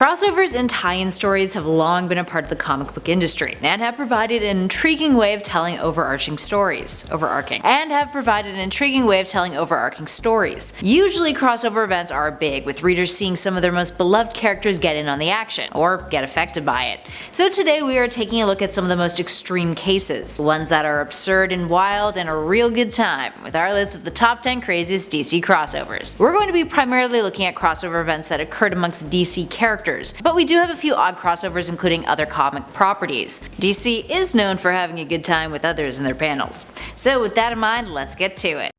Crossovers and tie-in stories have long been a part of the comic book industry, and have provided an intriguing way of telling overarching stories. Usually crossover events are big, with readers seeing some of their most beloved characters get in on the action, or get affected by it. So today we are taking a look at some of the most extreme cases, ones that are absurd and wild and a real good time, with our list of the top 10 craziest DC crossovers. We're going to be primarily looking at crossover events that occurred amongst DC characters, but we do have a few odd crossovers including other comic properties. DC is known for having a good time with others in their panels. So with that in mind, let's get to it.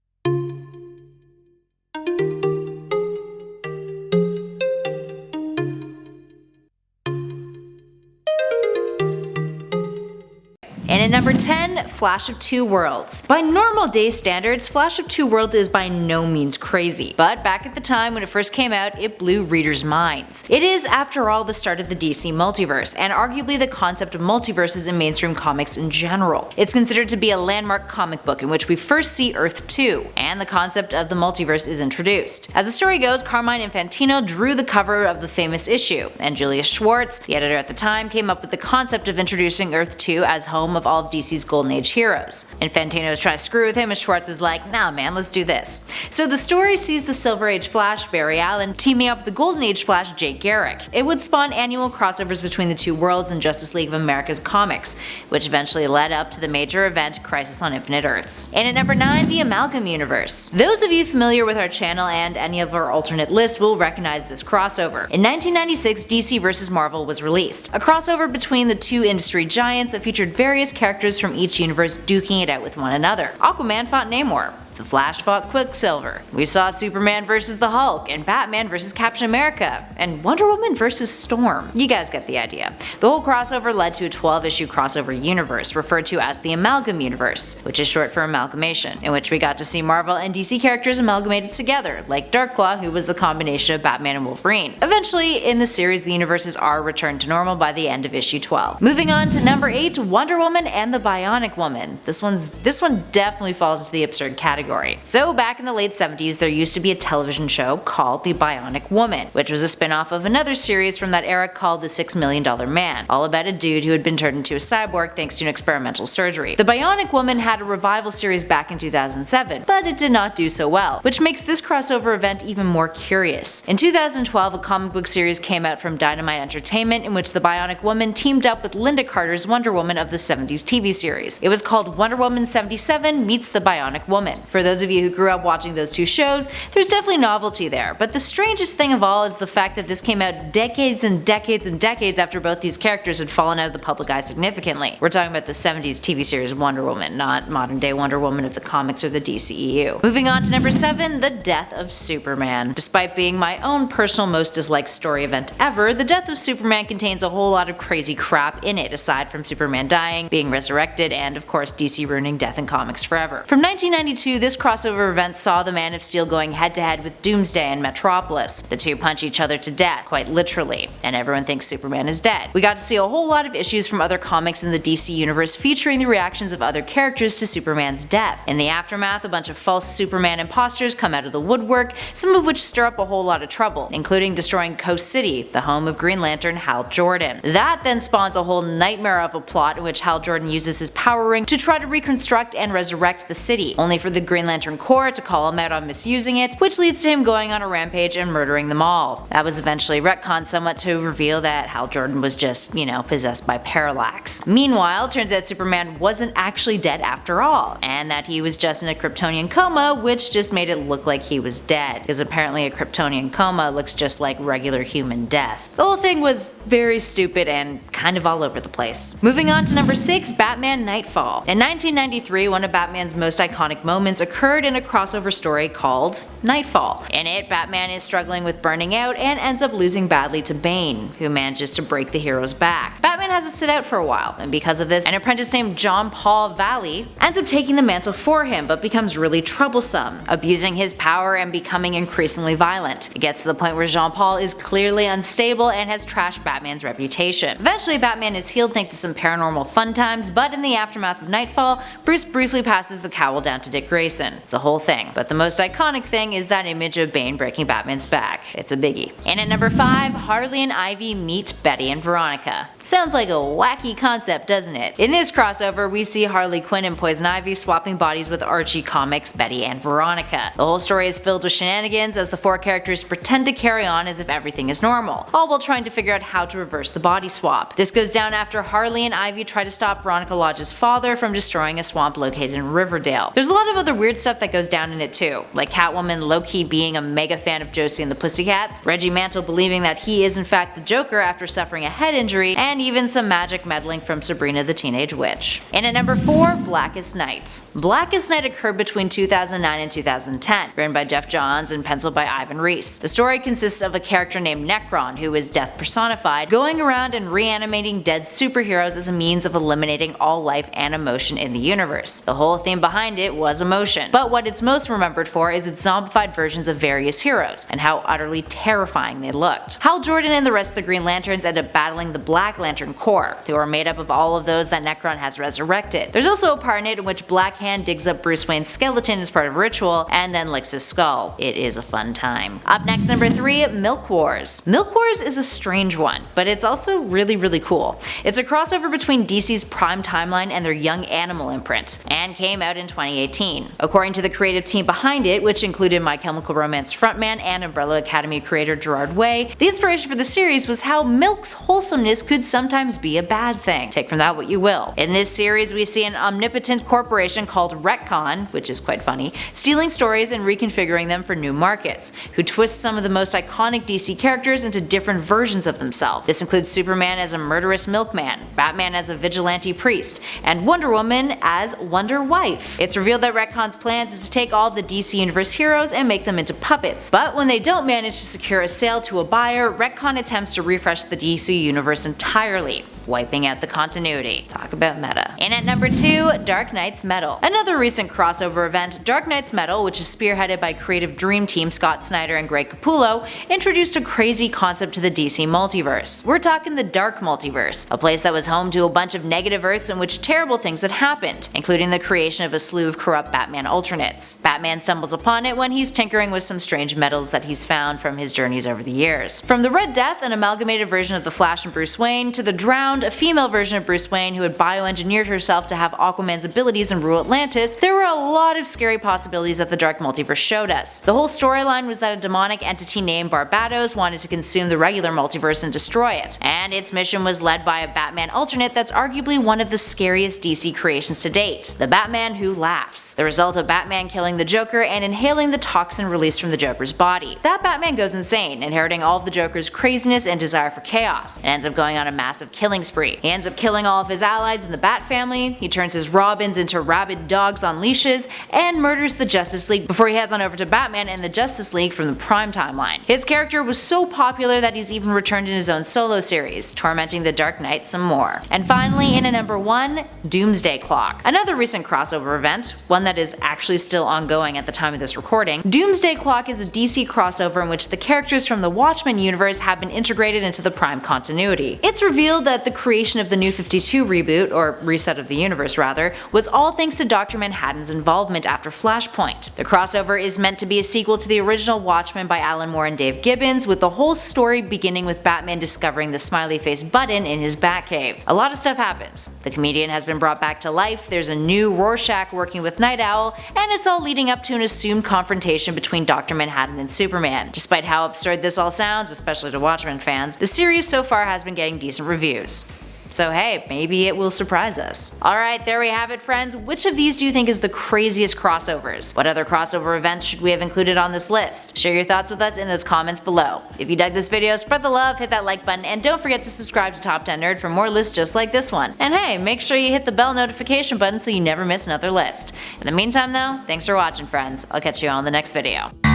And at number 10, Flash of Two Worlds. By normal day standards, Flash of Two Worlds is by no means crazy, but back at the time when it first came out, it blew readers' minds. It is, after all, the start of the DC multiverse, and arguably the concept of multiverses in mainstream comics in general. It's considered to be a landmark comic book in which we first see Earth 2, and the concept of the multiverse is introduced. As the story goes, Carmine Infantino drew the cover of the famous issue, and Julius Schwartz, the editor at the time, came up with the concept of introducing Earth 2 as home of all of DC's Golden Age heroes. Infantino was trying to screw with him, and Schwartz was like, nah man, let's do this. So the story sees the Silver Age Flash, Barry Allen, teaming up with the Golden Age Flash, Jake Garrick. It would spawn annual crossovers between the two worlds in Justice League of America's comics, which eventually led up to the major event Crisis on Infinite Earths. And at number 9, the Amalgam Universe. Those of you familiar with our channel and any of our alternate lists will recognize this crossover. In 1996, DC vs. Marvel was released, a crossover between the two industry giants that featured various characters from each universe duking it out with one another. Aquaman fought Namor. The Flash fought Quicksilver. We saw Superman vs. the Hulk, and Batman vs. Captain America, and Wonder Woman vs. Storm. You guys get the idea. The whole crossover led to a 12-issue crossover universe, referred to as the Amalgam Universe, which is short for amalgamation, in which we got to see Marvel and DC characters amalgamated together, like Darkclaw, who was the combination of Batman and Wolverine. Eventually, in the series, the universes are returned to normal by the end of issue 12. Moving on to number 8, Wonder Woman and the Bionic Woman. This one definitely falls into the absurd category. So back in the late 70s, there used to be a television show called The Bionic Woman, which was a spin-off of another series from that era called The $6 Million Man, all about a dude who had been turned into a cyborg thanks to an experimental surgery. The Bionic Woman had a revival series back in 2007, but it did not do so well, which makes this crossover event even more curious. In 2012, a comic book series came out from Dynamite Entertainment in which the Bionic Woman teamed up with Linda Carter's Wonder Woman of the 70s TV series. It was called Wonder Woman 77 Meets the Bionic Woman. For those of you who grew up watching those two shows, there's definitely novelty there, but the strangest thing of all is the fact that this came out decades and decades and decades after both these characters had fallen out of the public eye significantly. We're talking about the 70s TV series Wonder Woman, not modern day Wonder Woman of the comics or the DCEU. Moving on to number 7, the death of Superman. Despite being my own personal most disliked story event ever, the death of Superman contains a whole lot of crazy crap in it, aside from Superman dying, being resurrected, and of course DC ruining death in comics forever. From 1992, this crossover event saw the Man of Steel going head-to-head with Doomsday and Metropolis. The two punch each other to death, quite literally, and everyone thinks Superman is dead. We got to see a whole lot of issues from other comics in the DC universe featuring the reactions of other characters to Superman's death. In the aftermath, a bunch of false Superman imposters come out of the woodwork, some of which stir up a whole lot of trouble, including destroying Coast City, the home of Green Lantern Hal Jordan. That then spawns a whole nightmare of a plot in which Hal Jordan uses his power ring to try to reconstruct and resurrect the city, only for the Green Lantern Corps to call him out on misusing it, which leads to him going on a rampage and murdering them all. That was eventually retconned somewhat to reveal that Hal Jordan was just, possessed by Parallax. Meanwhile, turns out Superman wasn't actually dead after all, and that he was just in a Kryptonian coma, which just made it look like he was dead, because apparently a Kryptonian coma looks just like regular human death. The whole thing was very stupid and kind of all over the place. Moving on to number 6, Batman KNIGHTFALL. In 1993, one of Batman's most iconic moments occurred in a crossover story called KNIGHTFALL. In it, Batman is struggling with burning out and ends up losing badly to Bane, who manages to break the hero's back. Batman has to sit out for a while, and because of this, an apprentice named John Paul Valley ends up taking the mantle for him, but becomes really troublesome, abusing his power and becoming increasingly violent. It gets to the point where Jean Paul is clearly unstable and has trashed Batman's reputation. Eventually, Batman is healed thanks to some paranormal fun times, but in the aftermath of KNIGHTFALL, Bruce briefly passes the cowl down to Dick Grayson, Grayson. It's a whole thing. But the most iconic thing is that image of Bane breaking Batman's back. It's a biggie. And at number 5, Harley and Ivy meet Betty and Veronica. Sounds like a wacky concept, doesn't it? In this crossover, we see Harley Quinn and Poison Ivy swapping bodies with Archie Comics' Betty and Veronica. The whole story is filled with shenanigans as the four characters pretend to carry on as if everything is normal, all while trying to figure out how to reverse the body swap. This goes down after Harley and Ivy try to stop Veronica Lodge's father from destroying a swamp located in Riverdale. There's a lot of other weird stuff that goes down in it too, like Catwoman low-key being a mega fan of Josie and the Pussycats, Reggie Mantle believing that he is in fact the Joker after suffering a head injury, and even some magic meddling from Sabrina the Teenage Witch. And at number 4, Blackest Night. Blackest Night occurred between 2009 and 2010, written by Jeff Johns and penciled by Ivan Reis. The story consists of a character named Necron, who is death personified, going around and reanimating dead superheroes as a means of eliminating all life and emotion in the universe. The whole theme behind it was emotion, but what it's most remembered for is its zombified versions of various heroes, and how utterly terrifying they looked. Hal Jordan and the rest of the Green Lanterns end up battling the Black Lantern Corps, who are made up of all of those that Necron has resurrected. There's also a part in it in which Black Hand digs up Bruce Wayne's skeleton as part of a ritual, and then licks his skull. It is a fun time. Up next, number 3, Milk Wars. Milk Wars is a strange one, but it's also really cool. It's a crossover between DC's Prime Timeline and their Young Animal imprint, and came out in 2018. According to the creative team behind it, which included My Chemical Romance frontman and Umbrella Academy creator Gerard Way, the inspiration for the series was how Milk's wholesomeness could sometimes be a bad thing. Take from that what you will. In this series, we see an omnipotent corporation called Retcon, which is quite funny, stealing stories and reconfiguring them for new markets, who twist some of the most iconic DC characters into different versions of themselves. This includes Superman as a murderous milkman, Batman as a vigilante priest, and Wonder Woman as Wonder Wife. It's revealed that Retcon's plans is to take all of the DC Universe heroes and make them into puppets, but when they don't manage to secure a sale to a buyer, Retcon attempts to refresh the DC Universe entirely, wiping out the continuity. Talk about meta. And at number 2, Dark Knight's Metal. Another recent crossover event, Dark Knight's Metal, which is spearheaded by creative dream team Scott Snyder and Greg Capullo, introduced a crazy concept to the DC multiverse. We're talking the Dark Multiverse, a place that was home to a bunch of negative Earths in which terrible things had happened, including the creation of a slew of corrupt Batman alternates. Batman stumbles upon it when he's tinkering with some strange metals that he's found from his journeys over the years. From the Red Death, an amalgamated version of the Flash and Bruce Wayne, to the Drowned, a female version of Bruce Wayne who had bioengineered herself to have Aquaman's abilities and rule Atlantis, there were a lot of scary possibilities that the Dark Multiverse showed us. The whole storyline was that a demonic entity named Barbados wanted to consume the regular multiverse and destroy it, and its mission was led by a Batman alternate that's arguably one of the scariest DC creations to date, the Batman Who Laughs. The result of Batman killing the Joker and inhaling the toxin released from the Joker's body. That Batman goes insane, inheriting all of the Joker's craziness and desire for chaos, and ends up going on a massive killing spree. He ends up killing all of his allies in the Bat family, he turns his Robins into rabid dogs on leashes, and murders the Justice League before he heads on over to Batman and the Justice League from the Prime Timeline. His character was so popular that he's even returned in his own solo series, tormenting the Dark Knight some more. And finally, in at number 1, Doomsday Clock. Another recent crossover event, one that is actually still ongoing at the time of this recording. Doomsday Clock is a DC crossover in which the characters from the Watchmen universe have been integrated into the Prime continuity. It's revealed that the creation of the New 52 reboot, or reset of the universe rather, was all thanks to Dr. Manhattan's involvement after Flashpoint. The crossover is meant to be a sequel to the original Watchmen by Alan Moore and Dave Gibbons, with the whole story beginning with Batman discovering the smiley face button in his Batcave. A lot of stuff happens. The comedian has been brought back to life, there's a new Rorschach working with Night Owl, and it's all leading up to an assumed confrontation between Dr. Manhattan and Superman. Despite how absurd this all sounds, especially to Watchmen fans, the series so far has been getting decent reviews. So hey, maybe it will surprise us. Alright, there we have it friends. Which of these do you think is the craziest crossovers? What other crossover events should we have included on this list? Share your thoughts with us in those comments below. If you dug this video, spread the love, hit that like button, and don't forget to subscribe to Top 10 Nerd for more lists just like this one. And hey, make sure you hit the bell notification button so you never miss another list. In the meantime though, thanks for watching friends. I'll catch you on the next video.